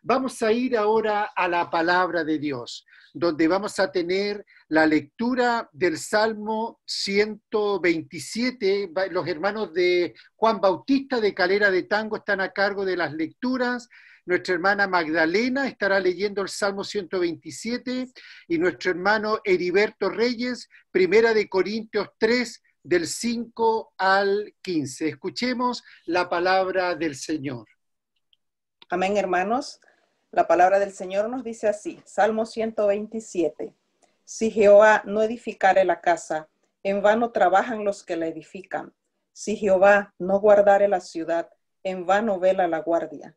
Vamos a ir ahora a la palabra de Dios, donde vamos a tener la lectura del Salmo 127. Los hermanos de Juan Bautista de Calera de Tango están a cargo de las lecturas. Nuestra hermana Magdalena estará leyendo el Salmo 127 y nuestro hermano Heriberto Reyes, Primera de Corintios 3, del 5 al 15. Escuchemos la palabra del Señor. Amén, hermanos. La palabra del Señor nos dice así, Salmo 127. Si Jehová no edificare la casa, en vano trabajan los que la edifican. Si Jehová no guardare la ciudad, en vano vela la guardia.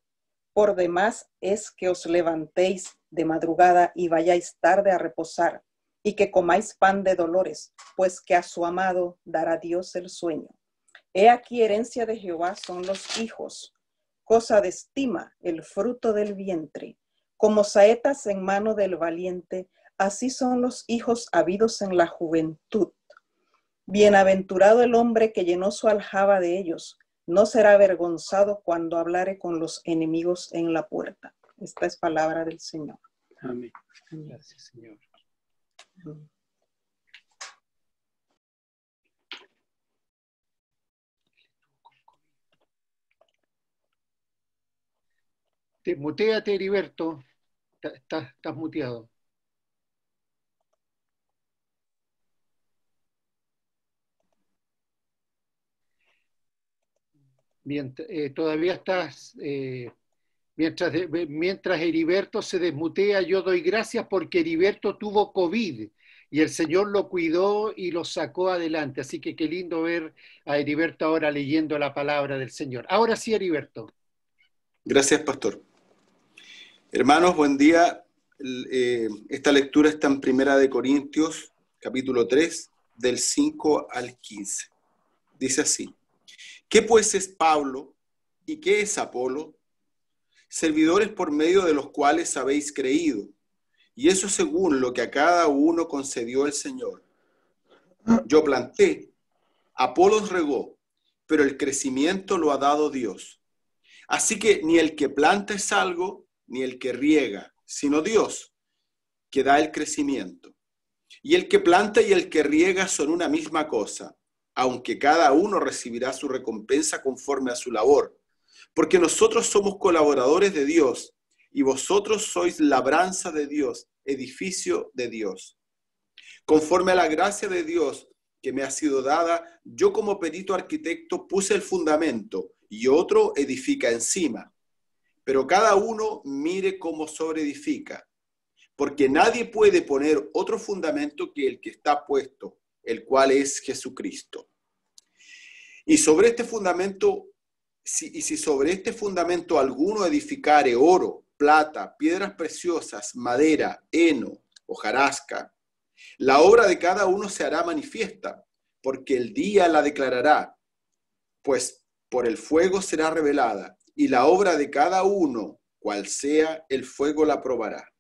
Por demás es que os levantéis de madrugada y vayáis tarde a reposar, y que comáis pan de dolores, pues que a su amado dará Dios el sueño. He aquí herencia de Jehová son los hijos, cosa de estima el fruto del vientre. Como saetas en mano del valiente, así son los hijos habidos en la juventud. Bienaventurado el hombre que llenó su aljaba de ellos, no será avergonzado cuando hablare con los enemigos en la puerta. Esta es palabra del Señor. Amén. Gracias, Señor. Muteate, Heriberto. Estás muteado. Todavía estás... Mientras Heriberto se desmutea, yo doy gracias porque Heriberto tuvo COVID y el Señor lo cuidó y lo sacó adelante. Así que qué lindo ver a Heriberto ahora leyendo la palabra del Señor. Ahora sí, Heriberto. Gracias, pastor. Hermanos, buen día. Esta lectura está en Primera de Corintios, capítulo 3, del 5 al 15. Dice así: ¿Qué pues es Pablo y qué es Apolo? Servidores por medio de los cuales habéis creído, y eso según lo que a cada uno concedió el Señor. Yo planté, Apolos regó, pero el crecimiento lo ha dado Dios. Así que ni el que planta es algo, ni el que riega, sino Dios, que da el crecimiento. Y el que planta y el que riega son una misma cosa, aunque cada uno recibirá su recompensa conforme a su labor. Porque nosotros somos colaboradores de Dios, y vosotros sois labranza de Dios, edificio de Dios. Conforme a la gracia de Dios que me ha sido dada, yo como perito arquitecto puse el fundamento, y otro edifica encima. Pero cada uno mire cómo sobreedifica, porque nadie puede poner otro fundamento que el que está puesto, el cual es Jesucristo. Y sobre este fundamento... Si sobre este fundamento alguno edificare oro, plata, piedras preciosas, madera, heno, hojarasca, la obra de cada uno se hará manifiesta, porque el día la declarará, pues por el fuego será revelada, y la obra de cada uno, cual sea, el fuego la probará.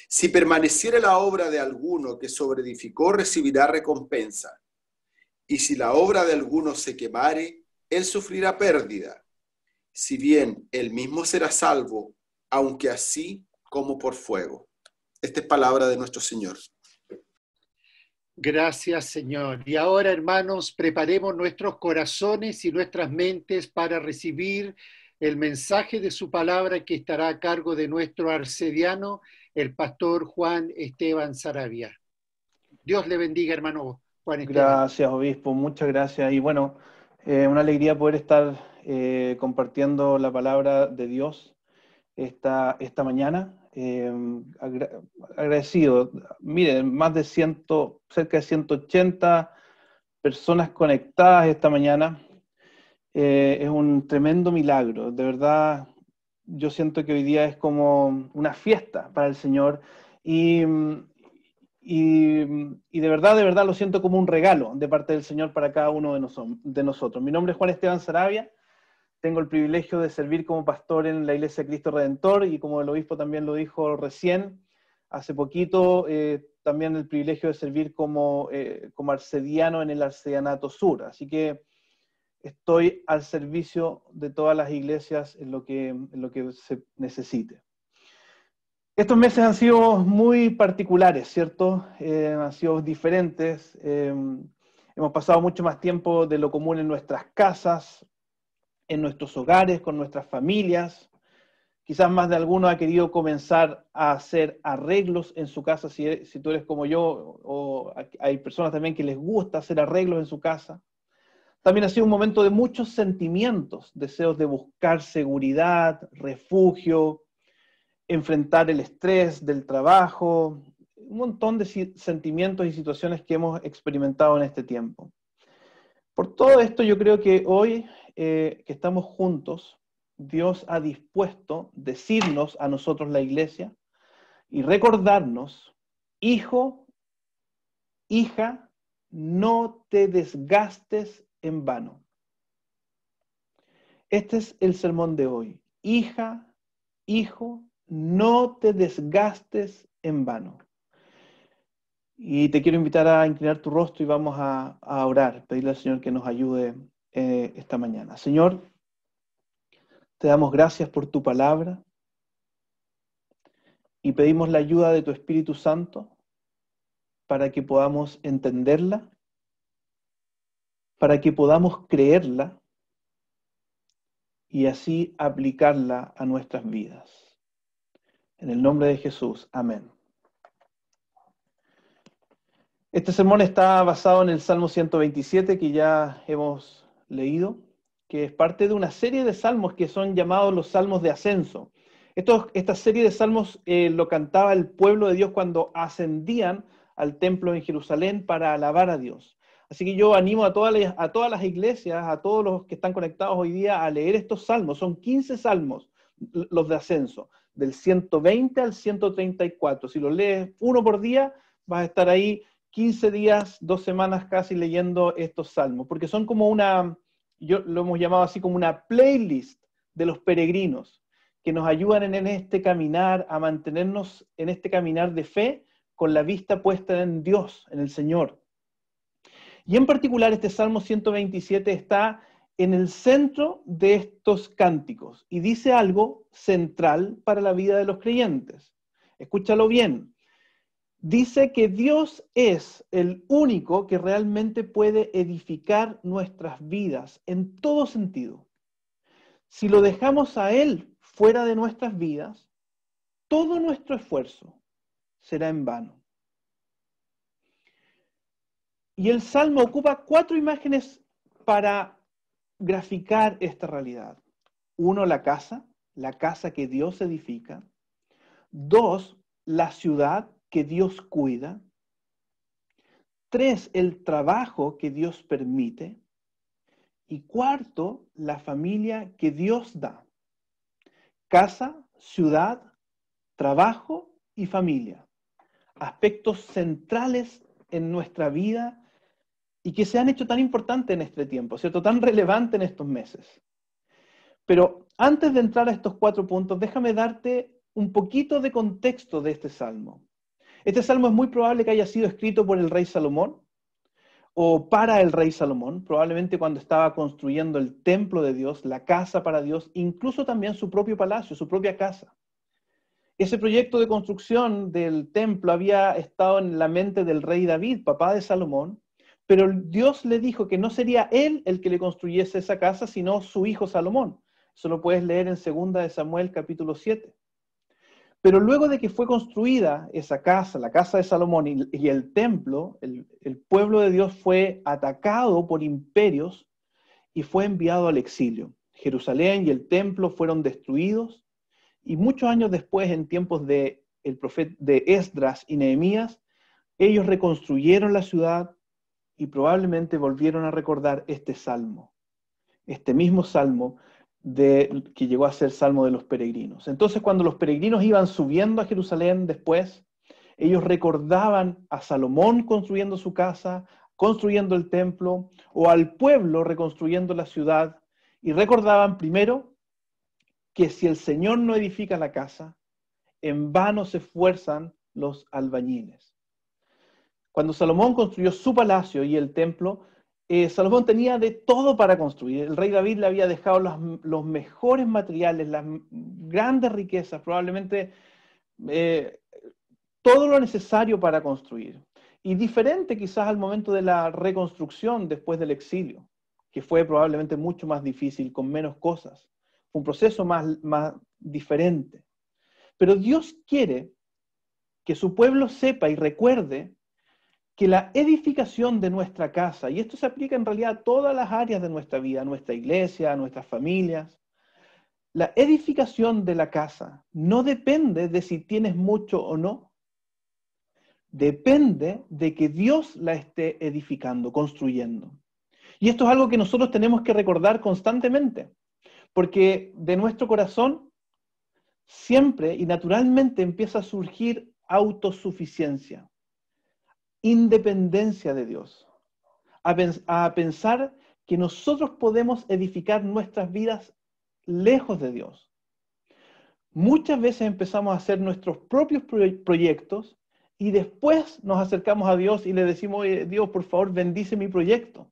Si permaneciere la obra de alguno que sobreedificó, recibirá recompensa, y si la obra de alguno se quemare, él sufrirá pérdida, si bien él mismo será salvo, aunque así como por fuego. Esta es palabra de nuestro Señor. Gracias, Señor. Y ahora, hermanos, preparemos nuestros corazones y nuestras mentes para recibir el mensaje de su palabra que estará a cargo de nuestro arcediano, el pastor Juan Esteban Saravia. Dios le bendiga, hermano Juan Esteban. Gracias, obispo. Muchas gracias. Y bueno, una alegría poder estar compartiendo la palabra de Dios esta mañana. Agradecido. Miren, cerca de 180 personas conectadas esta mañana. Es un tremendo milagro. De verdad, yo siento que hoy día es como una fiesta para el Señor. Y de verdad lo siento como un regalo de parte del Señor para cada uno de nosotros. Mi nombre es Juan Esteban Saravia, tengo el privilegio de servir como pastor en la Iglesia de Cristo Redentor, y como el obispo también lo dijo recién, hace poquito, también el privilegio de servir como arcediano en el Arcedianato Sur. Así que estoy al servicio de todas las iglesias en lo que se necesite. Estos meses han sido muy particulares, ¿cierto? Han sido diferentes. Hemos pasado mucho más tiempo de lo común en nuestras casas, en nuestros hogares, con nuestras familias. Quizás más de alguno ha querido comenzar a hacer arreglos en su casa, si tú eres como yo, o hay personas también que les gusta hacer arreglos en su casa. También ha sido un momento de muchos sentimientos, deseos de buscar seguridad, refugio, enfrentar el estrés del trabajo, un montón de sentimientos y situaciones que hemos experimentado en este tiempo. Por todo esto yo creo que hoy que estamos juntos, Dios ha dispuesto decirnos a nosotros la iglesia y recordarnos, hijo, hija, no te desgastes en vano. Este es el sermón de hoy. Hija, hijo, no te desgastes en vano. Y te quiero invitar a inclinar tu rostro y vamos a orar, pedirle al Señor que nos ayude esta mañana. Señor, te damos gracias por tu palabra y pedimos la ayuda de tu Espíritu Santo para que podamos entenderla, para que podamos creerla y así aplicarla a nuestras vidas. En el nombre de Jesús, amén. Este sermón está basado en el Salmo 127 que ya hemos leído, que es parte de una serie de salmos que son llamados los salmos de ascenso. Esta serie de salmos lo cantaba el pueblo de Dios cuando ascendían al templo en Jerusalén para alabar a Dios. Así que yo animo a todas las iglesias, a todos los que están conectados hoy día a leer estos salmos. Son 15 salmos los de ascenso, del 120 al 134. Si los lees uno por día, vas a estar ahí 15 días, 2 semanas casi leyendo estos salmos, porque son como yo lo hemos llamado así como una playlist de los peregrinos, que nos ayudan en este caminar, a mantenernos en este caminar de fe, con la vista puesta en Dios, en el Señor. Y en particular este Salmo 127 está en el centro de estos cánticos y dice algo central para la vida de los creyentes. Escúchalo bien. Dice que Dios es el único que realmente puede edificar nuestras vidas en todo sentido. Si lo dejamos a Él fuera de nuestras vidas, todo nuestro esfuerzo será en vano. Y el Salmo ocupa 4 imágenes para graficar esta realidad. 1, la casa que Dios edifica. 2, la ciudad que Dios cuida. 3, el trabajo que Dios permite. Y 4, la familia que Dios da. Casa, ciudad, trabajo y familia. Aspectos centrales en nuestra vida y que se han hecho tan importantes en este tiempo, ¿cierto? Tan relevante en estos meses. Pero antes de entrar a estos 4 puntos, déjame darte un poquito de contexto de este salmo. Este salmo es muy probable que haya sido escrito por el rey Salomón, o para el rey Salomón, probablemente cuando estaba construyendo el templo de Dios, la casa para Dios, incluso también su propio palacio, su propia casa. Ese proyecto de construcción del templo había estado en la mente del rey David, papá de Salomón, pero Dios le dijo que no sería él el que le construyese esa casa, sino su hijo Salomón. Eso lo puedes leer en 2 de Samuel capítulo 7. Pero luego de que fue construida esa casa, la casa de Salomón y el templo, el pueblo de Dios fue atacado por imperios y fue enviado al exilio. Jerusalén y el templo fueron destruidos y muchos años después, en tiempos de Esdras y Nehemías, ellos reconstruyeron la ciudad y probablemente volvieron a recordar este salmo, este mismo salmo que llegó a ser salmo de los peregrinos. Entonces, cuando los peregrinos iban subiendo a Jerusalén después, ellos recordaban a Salomón construyendo su casa, construyendo el templo, o al pueblo reconstruyendo la ciudad, y recordaban primero que si el Señor no edifica la casa, en vano se esfuerzan los albañiles. Cuando Salomón construyó su palacio y el templo, Salomón tenía de todo para construir. El rey David le había dejado los mejores materiales, las grandes riquezas, probablemente todo lo necesario para construir. Y diferente quizás al momento de la reconstrucción después del exilio, que fue probablemente mucho más difícil, con menos cosas. Fue un proceso más diferente. Pero Dios quiere que su pueblo sepa y recuerde que la edificación de nuestra casa, y esto se aplica en realidad a todas las áreas de nuestra vida, a nuestra iglesia, a nuestras familias, la edificación de la casa no depende de si tienes mucho o no. Depende de que Dios la esté edificando, construyendo. Y esto es algo que nosotros tenemos que recordar constantemente, porque de nuestro corazón siempre y naturalmente empieza a surgir autosuficiencia, independencia de Dios, a pensar que nosotros podemos edificar nuestras vidas lejos de Dios. Muchas veces empezamos a hacer nuestros propios proyectos y después nos acercamos a Dios y le decimos, oye, Dios, por favor, bendice mi proyecto.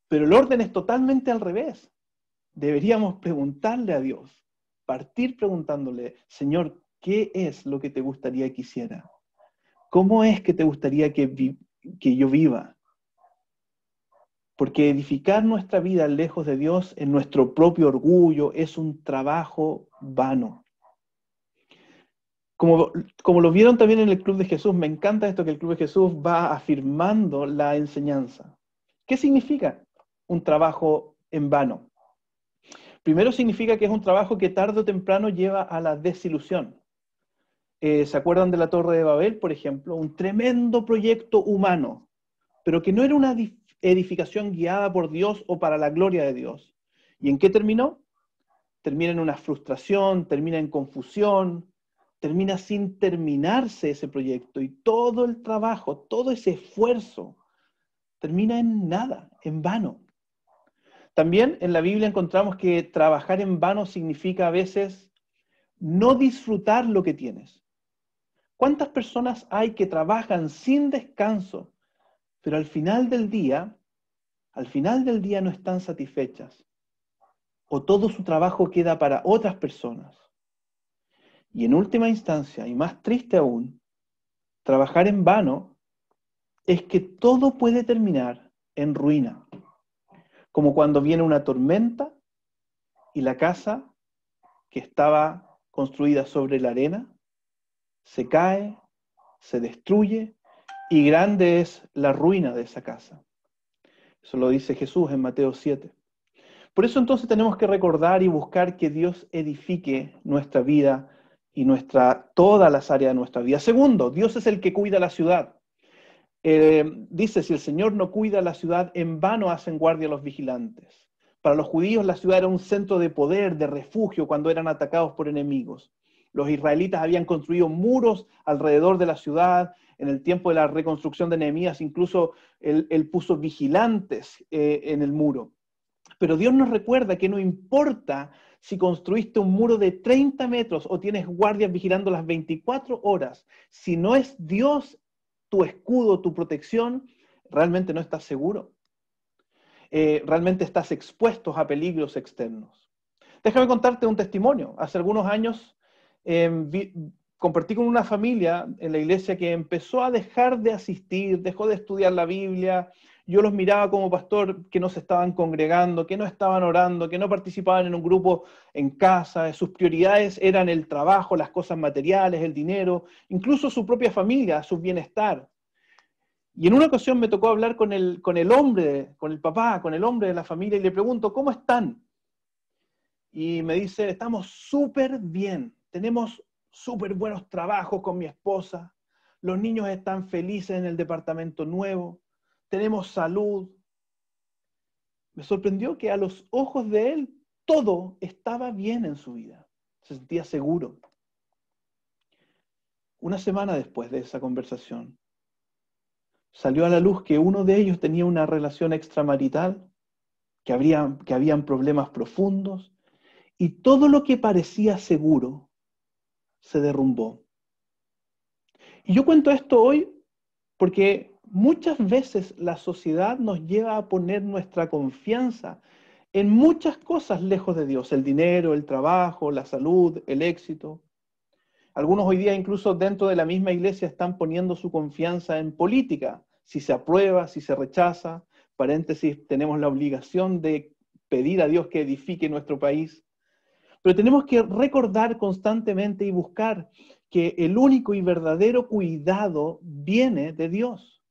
Pero el orden es totalmente al revés. Deberíamos preguntarle a Dios, partir preguntándole, Señor, ¿qué es lo que te gustaría que hiciera? ¿Cómo es que te gustaría que yo viva? Porque edificar nuestra vida lejos de Dios en nuestro propio orgullo es un trabajo vano. Como lo vieron también en el Club de Jesús, me encanta esto que el Club de Jesús va afirmando la enseñanza. ¿Qué significa un trabajo en vano? Primero significa que es un trabajo que tarde o temprano lleva a la desilusión. ¿Se acuerdan de la Torre de Babel, por ejemplo? Un tremendo proyecto humano, pero que no era una edificación guiada por Dios o para la gloria de Dios. ¿Y en qué terminó? Termina en una frustración, termina en confusión, termina sin terminarse ese proyecto y todo el trabajo, todo ese esfuerzo termina en nada, en vano. También en la Biblia encontramos que trabajar en vano significa a veces no disfrutar lo que tienes. ¿Cuántas personas hay que trabajan sin descanso, pero al final del día no están satisfechas? O todo su trabajo queda para otras personas. Y en última instancia, y más triste aún, trabajar en vano es que todo puede terminar en ruina. Como cuando viene una tormenta y la casa que estaba construida sobre la arena se cae, se destruye y grande es la ruina de esa casa. Eso lo dice Jesús en Mateo 7. Por eso entonces tenemos que recordar y buscar que Dios edifique nuestra vida y todas las áreas de nuestra vida. Segundo, Dios es el que cuida la ciudad. Dice, si el Señor no cuida la ciudad, en vano hacen guardia los vigilantes. Para los judíos la ciudad era un centro de poder, de refugio cuando eran atacados por enemigos. Los israelitas habían construido muros alrededor de la ciudad. En el tiempo de la reconstrucción de Nehemías, incluso él puso vigilantes en el muro. Pero Dios nos recuerda que no importa si construiste un muro de 30 metros o tienes guardias vigilando las 24 horas, si no es Dios tu escudo, tu protección, realmente no estás seguro. Realmente estás expuesto a peligros externos. Déjame contarte un testimonio. Hace algunos años compartí con una familia en la iglesia que empezó a dejar de asistir, dejó de estudiar la Biblia. Yo los miraba como pastor que no se estaban congregando, que no estaban orando, que no participaban en un grupo en casa. Sus prioridades eran el trabajo, las cosas materiales, el dinero, incluso su propia familia, su bienestar. Y en una ocasión me tocó hablar con el hombre, con el papá, con el hombre de la familia, y le pregunto, ¿cómo están? Y me dice, estamos súper bien, tenemos súper buenos trabajos con mi esposa, los niños están felices en el departamento nuevo, tenemos salud. Me sorprendió que a los ojos de él todo estaba bien en su vida, se sentía seguro. Una semana después de esa conversación, salió a la luz que uno de ellos tenía una relación extramarital, que habían problemas profundos, y todo lo que parecía seguro se derrumbó. Y yo cuento esto hoy porque muchas veces la sociedad nos lleva a poner nuestra confianza en muchas cosas lejos de Dios: el dinero, el trabajo, la salud, el éxito. Algunos hoy día incluso dentro de la misma iglesia están poniendo su confianza en política, si se aprueba, si se rechaza. Paréntesis, tenemos la obligación de pedir a Dios que edifique nuestro país. Pero tenemos que recordar constantemente y buscar que el único y verdadero cuidado viene de Dios,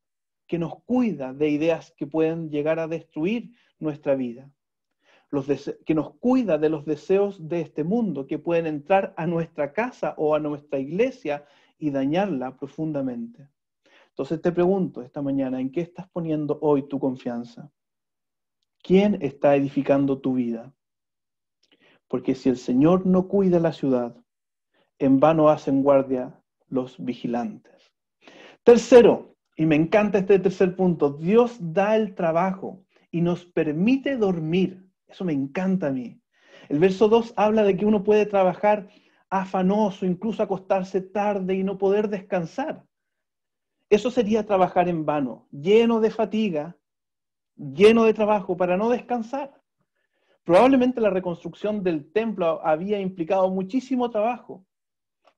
que nos cuida de ideas que pueden llegar a destruir nuestra vida, que nos cuida de los deseos de este mundo, que pueden entrar a nuestra casa o a nuestra iglesia y dañarla profundamente. Entonces te pregunto esta mañana, ¿en qué estás poniendo hoy tu confianza? ¿Quién está edificando tu vida? Porque si el Señor no cuida la ciudad, en vano hacen guardia los vigilantes. Tercero, y me encanta este tercer punto, Dios da el trabajo y nos permite dormir. Eso me encanta a mí. El verso 2 habla de que uno puede trabajar afanoso, incluso acostarse tarde y no poder descansar. Eso sería trabajar en vano, lleno de fatiga, lleno de trabajo para no descansar. Probablemente la reconstrucción del templo había implicado muchísimo trabajo,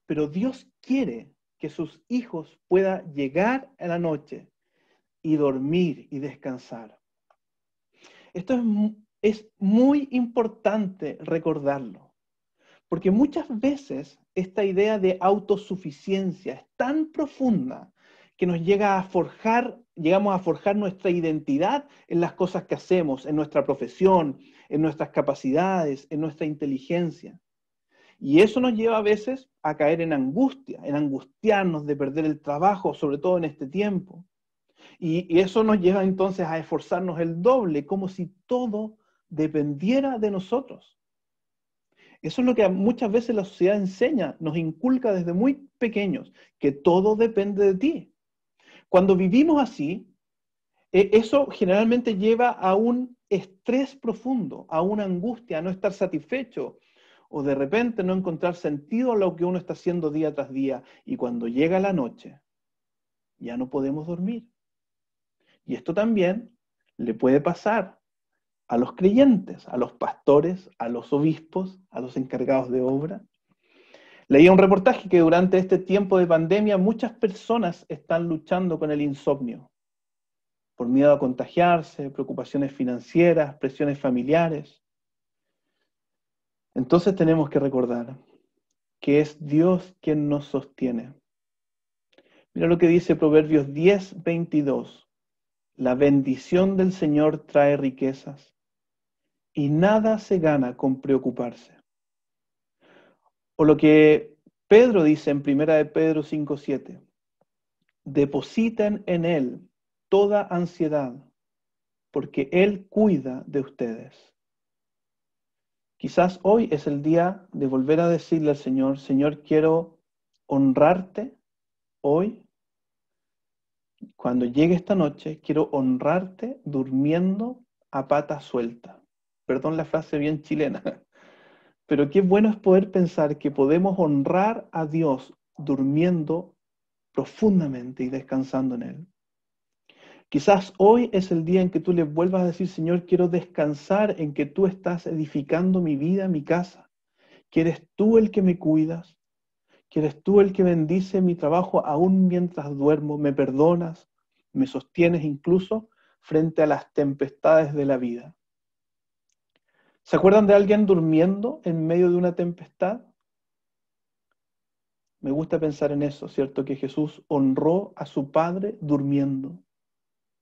pero Dios quiere que sus hijos puedan llegar a la noche y dormir y descansar. Esto es muy importante recordarlo, porque muchas veces esta idea de autosuficiencia es tan profunda que nos llegamos a forjar nuestra identidad en las cosas que hacemos, en nuestra profesión, en nuestras capacidades, en nuestra inteligencia. Y eso nos lleva a veces a caer en angustia, en angustiarnos de perder el trabajo, sobre todo en este tiempo. Y eso nos lleva entonces a esforzarnos el doble, como si todo dependiera de nosotros. Eso es lo que muchas veces la sociedad enseña, nos inculca desde muy pequeños, que todo depende de ti. Cuando vivimos así, eso generalmente lleva a un estrés profundo, a una angustia, a no estar satisfecho, o de repente no encontrar sentido a lo que uno está haciendo día tras día. Y cuando llega la noche, ya no podemos dormir. Y esto también le puede pasar a los creyentes, a los pastores, a los obispos, a los encargados de obra. Leía un reportaje que durante este tiempo de pandemia muchas personas están luchando con el insomnio, por miedo a contagiarse, preocupaciones financieras, presiones familiares. Entonces tenemos que recordar que es Dios quien nos sostiene. Mira lo que dice Proverbios 10:22. La bendición del Señor trae riquezas y nada se gana con preocuparse. O lo que Pedro dice en 1 de Pedro 5:7. Depositen en Él toda ansiedad, porque Él cuida de ustedes. Quizás hoy es el día de volver a decirle al Señor, Señor, quiero honrarte hoy. Cuando llegue esta noche, quiero honrarte durmiendo a pata suelta. Perdón la frase bien chilena, pero qué bueno es poder pensar que podemos honrar a Dios durmiendo profundamente y descansando en Él. Quizás hoy es el día en que tú le vuelvas a decir, Señor, quiero descansar en que tú estás edificando mi vida, mi casa. Que eres tú el que me cuidas, que eres tú el que bendice mi trabajo aún mientras duermo, me perdonas, me sostienes incluso frente a las tempestades de la vida. ¿Se acuerdan de alguien durmiendo en medio de una tempestad? Me gusta pensar en eso, ¿cierto? Que Jesús honró a su Padre durmiendo,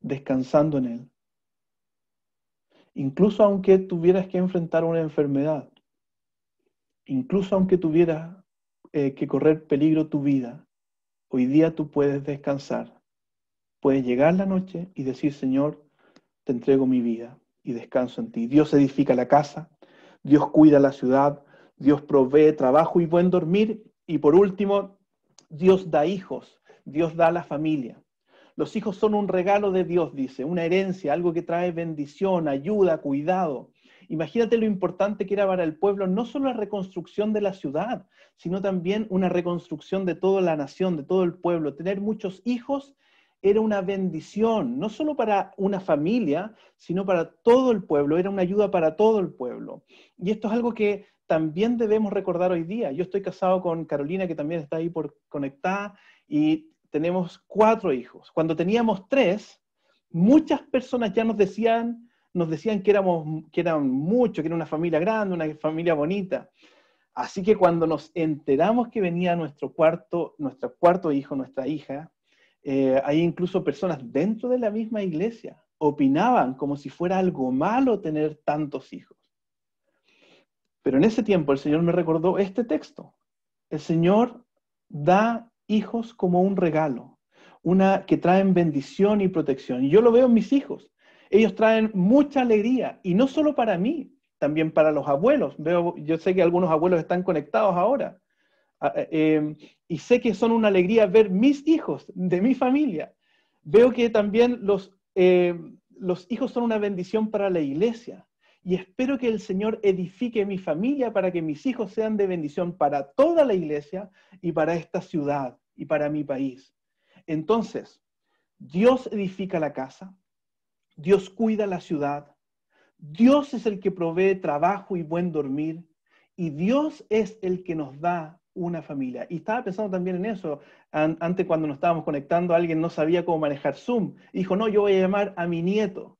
descansando en Él. Incluso aunque tuvieras que enfrentar una enfermedad, incluso aunque tuvieras que correr peligro tu vida, hoy día tú puedes descansar. Puedes llegar la noche y decir, Señor, te entrego mi vida y descanso en ti. Dios edifica la casa, Dios cuida la ciudad, Dios provee trabajo y buen dormir. Y por último, Dios da hijos, Dios da la familia. Los hijos son un regalo de Dios, dice, una herencia, algo que trae bendición, ayuda, cuidado. Imagínate lo importante que era para el pueblo, no solo la reconstrucción de la ciudad, sino también una reconstrucción de toda la nación, de todo el pueblo. Tener muchos hijos era una bendición, no solo para una familia, sino para todo el pueblo, era una ayuda para todo el pueblo. Y esto es algo que también debemos recordar hoy día. Yo estoy casado con Carolina, que también está ahí por conectada, y tenemos 4 hijos. Cuando teníamos 3, muchas personas ya nos decían que eran muchos, que era una familia grande, una familia bonita. Así que cuando nos enteramos que venía nuestro cuarto hijo, nuestra hija, hay incluso personas dentro de la misma iglesia opinaban como si fuera algo malo tener tantos hijos. Pero en ese tiempo el Señor me recordó este texto. El Señor da hijos como un regalo, que traen bendición y protección. Y yo lo veo en mis hijos. Ellos traen mucha alegría, y no solo para mí, también para los abuelos. Yo sé que algunos abuelos están conectados ahora. Y sé que son una alegría ver mis hijos, de mi familia. Veo que también los hijos son una bendición para la iglesia. Y espero que el Señor edifique mi familia para que mis hijos sean de bendición para toda la iglesia y para esta ciudad y para mi país. Entonces, Dios edifica la casa, Dios cuida la ciudad, Dios es el que provee trabajo y buen dormir, y Dios es el que nos da una familia. Y estaba pensando también en eso. Antes, cuando nos estábamos conectando, alguien no sabía cómo manejar Zoom. Dijo, no, yo voy a llamar a mi nieto.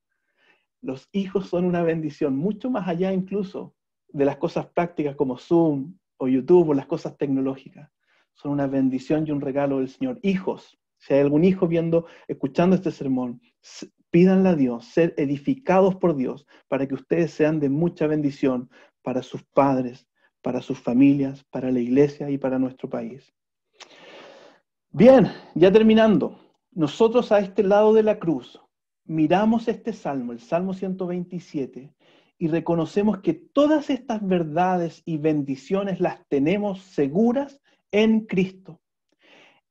Los hijos son una bendición, mucho más allá incluso de las cosas prácticas como Zoom o YouTube o las cosas tecnológicas. Son una bendición y un regalo del Señor. Hijos, si hay algún hijo escuchando este sermón, pídanle a Dios ser edificados por Dios para que ustedes sean de mucha bendición para sus padres, para sus familias, para la iglesia y para nuestro país. Bien, ya terminando. Nosotros a este lado de la cruz miramos este salmo, el Salmo 127, y reconocemos que todas estas verdades y bendiciones las tenemos seguras en Cristo.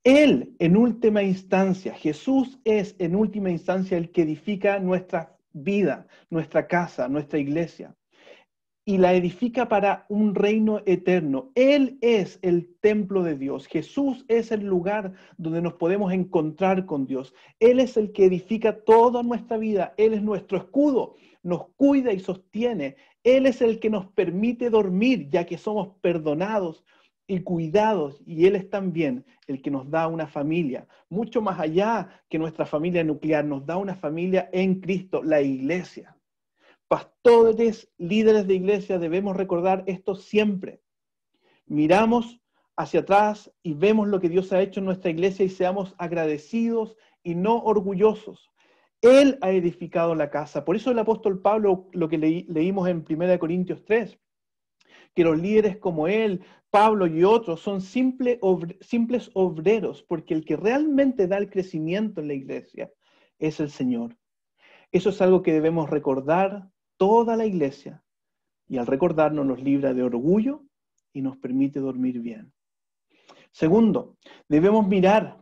Él, en última instancia, Jesús es en última instancia el que edifica nuestra vida, nuestra casa, nuestra iglesia, y la edifica para un reino eterno. Él es el templo de Dios. Jesús es el lugar donde nos podemos encontrar con Dios. Él es el que edifica toda nuestra vida. Él es nuestro escudo, nos cuida y sostiene. Él es el que nos permite dormir, ya que somos perdonados y cuidados, y Él es también el que nos da una familia, mucho más allá que nuestra familia nuclear, nos da una familia en Cristo, la iglesia. Pastores, líderes de iglesia, debemos recordar esto siempre. Miramos hacia atrás y vemos lo que Dios ha hecho en nuestra iglesia y seamos agradecidos y no orgullosos. Él ha edificado la casa. Por eso el apóstol Pablo, lo que leímos en 1 Corintios 3, que los líderes como él, Pablo y otros son simples obreros, porque el que realmente da el crecimiento en la iglesia es el Señor. Eso es algo que debemos recordar toda la iglesia, y al recordarnos nos libra de orgullo y nos permite dormir bien. Segundo, debemos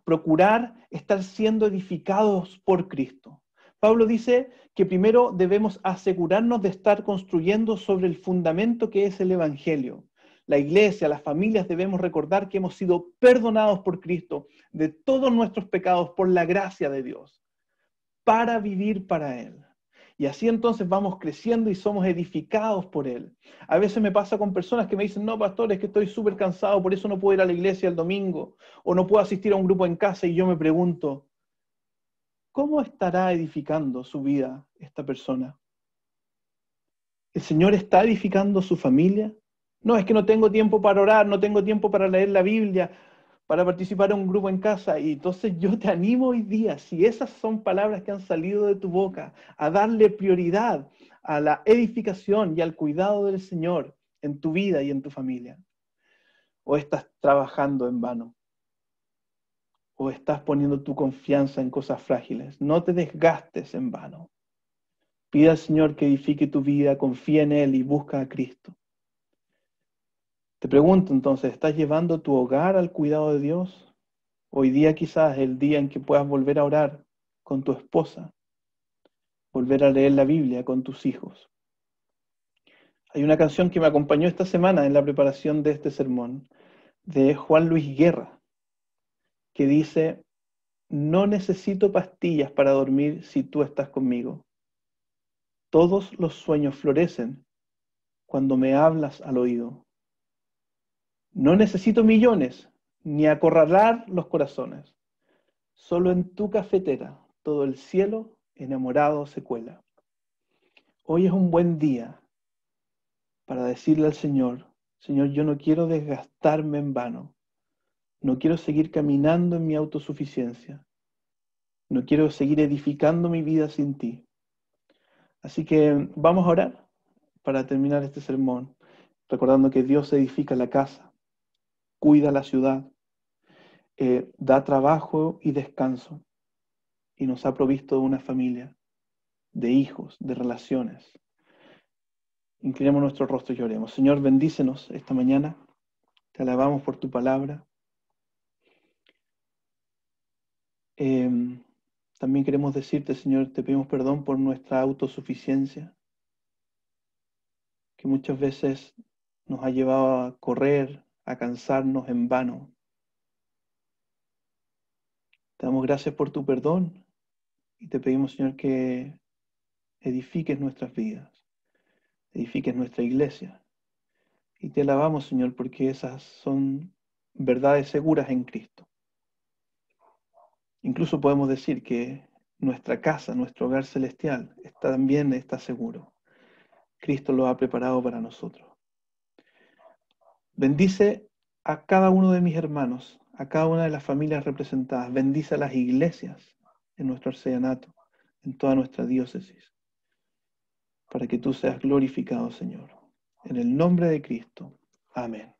procurar estar siendo edificados por Cristo. Pablo dice que primero debemos asegurarnos de estar construyendo sobre el fundamento que es el Evangelio. La iglesia, las familias debemos recordar que hemos sido perdonados por Cristo de todos nuestros pecados por la gracia de Dios, para vivir para Él. Y así entonces vamos creciendo y somos edificados por Él. A veces me pasa con personas que me dicen, no, pastor, es que estoy súper cansado, por eso no puedo ir a la iglesia el domingo, o no puedo asistir a un grupo en casa, y yo me pregunto, ¿cómo estará edificando su vida esta persona? ¿El Señor está edificando su familia? No, es que no tengo tiempo para orar, no tengo tiempo para leer la Biblia, para participar en un grupo en casa. Y entonces yo te animo hoy día, si esas son palabras que han salido de tu boca, a darle prioridad a la edificación y al cuidado del Señor en tu vida y en tu familia. ¿O estás trabajando en vano? ¿O estás poniendo tu confianza en cosas frágiles? No te desgastes en vano. Pide al Señor que edifique tu vida, confía en Él y busca a Cristo. Te pregunto entonces, ¿estás llevando tu hogar al cuidado de Dios? Hoy día quizás es el día en que puedas volver a orar con tu esposa, volver a leer la Biblia con tus hijos. Hay una canción que me acompañó esta semana en la preparación de este sermón, de Juan Luis Guerra, que dice, no necesito pastillas para dormir si tú estás conmigo. Todos los sueños florecen cuando me hablas al oído. No necesito millones, ni acorralar los corazones. Solo en tu cafetera todo el cielo enamorado se cuela. Hoy es un buen día para decirle al Señor, Señor, yo no quiero desgastarme en vano. No quiero seguir caminando en mi autosuficiencia. No quiero seguir edificando mi vida sin ti. Así que vamos a orar para terminar este sermón, recordando que Dios edifica la casa, cuida la ciudad, da trabajo y descanso, y nos ha provisto de una familia, de hijos, de relaciones. Inclinemos nuestro rostro y lloremos. Señor, bendícenos esta mañana. Te alabamos por tu palabra. También queremos decirte, Señor, te pedimos perdón por nuestra autosuficiencia, que muchas veces nos ha llevado a correr, a cansarnos en vano. Te damos gracias por tu perdón y te pedimos, Señor, que edifiques nuestras vidas, edifiques nuestra iglesia. Y te alabamos, Señor, porque esas son verdades seguras en Cristo. Incluso podemos decir que nuestra casa, nuestro hogar celestial, también está seguro. Cristo lo ha preparado para nosotros. Bendice a cada uno de mis hermanos, a cada una de las familias representadas. Bendice a las iglesias en nuestro arcedianato, en toda nuestra diócesis, para que tú seas glorificado, Señor. En el nombre de Cristo. Amén.